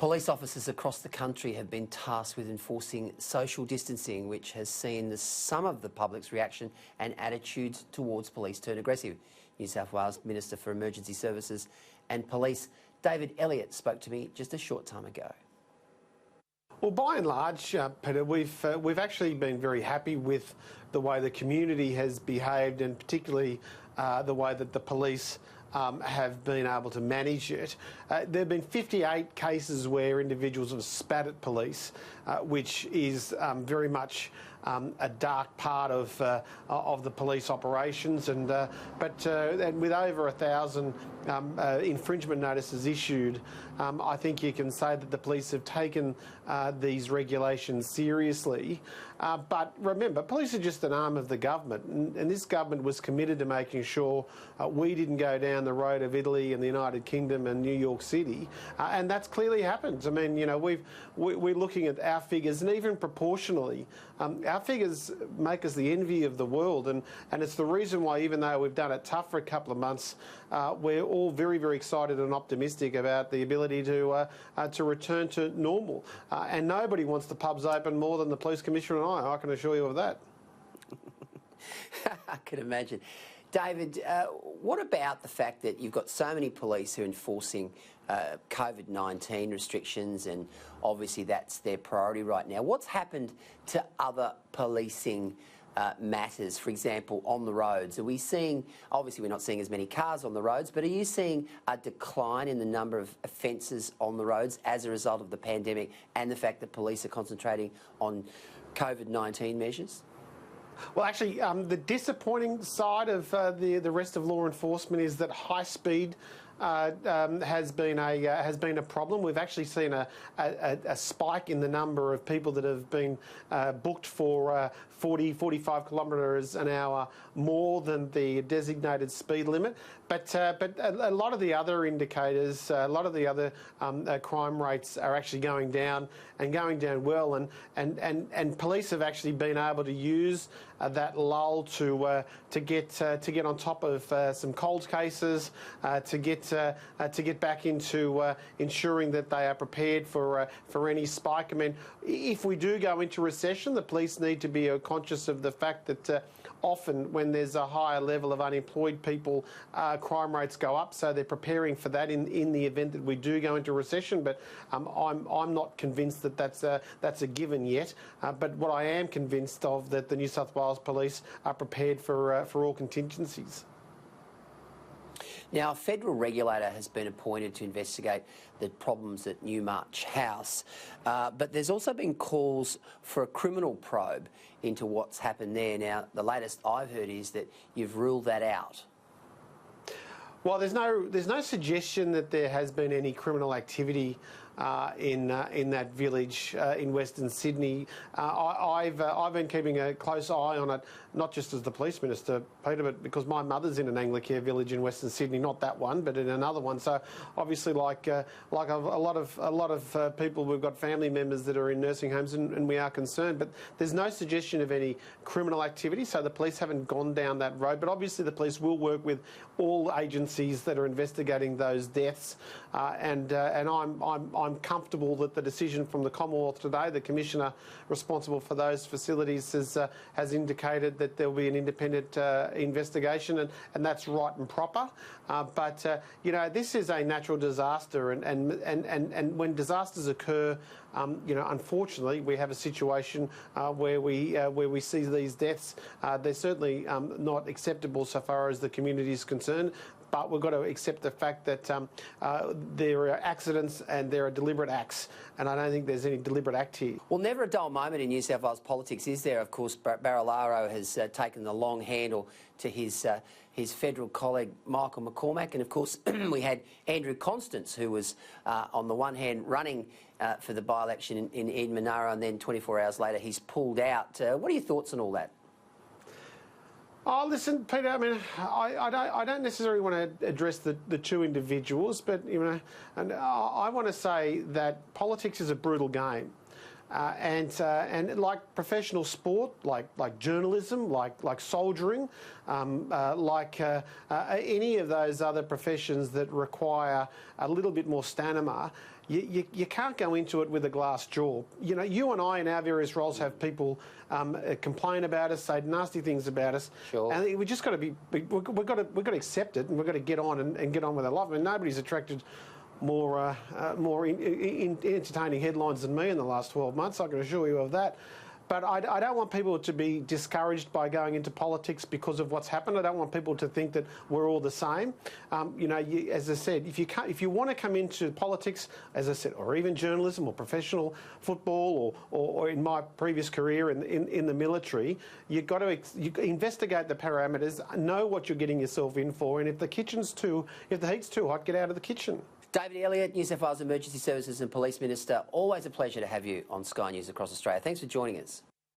Police officers across the country have been tasked with enforcing social distancing, which has seen some of the public's reaction and attitudes towards police turn aggressive. New South Wales Minister for Emergency Services and Police, David Elliott, spoke to me just a short time ago. Well, by and large, Peter, we've actually been very happy with the way the community has behaved, and particularly the way that the police have been able to manage it. There have been 58 cases where individuals have spat at police, which is very much a dark part of the police operations, and with over 1,000 infringement notices issued, I think you can say that the police have taken these regulations seriously. But remember, police are just an arm of the government, and this government was committed to making sure we didn't go down the road of Italy and the United Kingdom and New York City, and that's clearly happened. I mean, you know, we're looking at our figures, and even proportionally, our figures make us the envy of the world, and it's the reason why, even though we've done it tough for a couple of months, we're all very, very excited and optimistic about the ability to return to normal. And nobody wants the pubs open more than the Police Commissioner and I can assure you of that. I can imagine. David, what about the fact that you've got so many police who are enforcing COVID-19 restrictions, and obviously that's their priority right now? What's happened to other policing matters, for example, on the roads? Are we seeing, obviously we're not seeing as many cars on the roads, but are you seeing a decline in the number of offences on the roads as a result of the pandemic and the fact that police are concentrating on COVID-19 measures? Well, actually, the disappointing side of the rest of law enforcement is that high speed has been a problem. We've actually seen a spike in the number of people that have been booked for 40, 45 kilometres an hour more than the designated speed limit. But a lot of the other indicators, a lot of the other crime rates are actually going down, and going down well. And police have actually been able to use that lull to get on top of some cold cases, to get back into ensuring that they are prepared for any spike. I mean, if we do go into recession, the police need to be conscious of the fact that often when there's a higher level of unemployed people, crime rates go up, so they're preparing for that in the event that we do go into recession. But I'm not convinced that that's a given yet. But what I am convinced of, that the New South Wales Police are prepared for all contingencies. Now, a federal regulator has been appointed to investigate the problems at Newmarch House, but there's also been calls for a criminal probe into what's happened there. Now, the latest I've heard is that you've ruled that out. Well, there's no suggestion that there has been any criminal activity in that village in Western Sydney. I've been keeping a close eye on it, not just as the police minister, Peter, but because my mother's in an Anglicare village in Western Sydney, not that one, but in another one. So obviously, like a lot of people, we've got family members that are in nursing homes, and we are concerned. But there's no suggestion of any criminal activity, so the police haven't gone down that road. But obviously, the police will work with all agencies that are investigating those deaths, and I'm comfortable that the decision from the Commonwealth today, the Commissioner responsible for those facilities, has indicated that there will be an independent investigation, and that's right and proper. But you know, this is a natural disaster, and when disasters occur, you know, unfortunately, we have a situation where we see these deaths. They're certainly not acceptable so far as the community is concerned. But we've got to accept the fact that there are accidents and there are deliberate acts, and I don't think there's any deliberate act here. Well, never a dull moment in New South Wales politics, is there? Of course, Barilaro has taken the long handle to his federal colleague Michael McCormack, and of course we had Andrew Constance, who was on the one hand running for the by-election in Eden Monaro, and then 24 hours later he's pulled out. What are your thoughts on all that? Oh, listen, Peter, I mean, I don't necessarily want to address the two individuals, but, you know, and I want to say that politics is a brutal game. And like professional sport, like journalism, like soldiering, any of those other professions that require a little bit more stamina, you can't go into it with a glass jaw. You know, you and I in our various roles have people complain about us, say nasty things about us, sure. And we just got to we've got to accept it, and we've got to get on and get on with our life. I mean, nobody's attracted more entertaining headlines than me in the last 12 months, I can assure you of that. But I don't want people to be discouraged by going into politics because of what's happened. I don't want people to think that we're all the same. You know, as I said, if you want to come into politics, as I said, or even journalism or professional football, or in my previous career in the military, you've got to investigate the parameters, know what you're getting yourself in for, and if the heat's too hot, get out of the kitchen. David Elliott, New South Wales Emergency Services and Police Minister, always a pleasure to have you on Sky News across Australia. Thanks for joining us.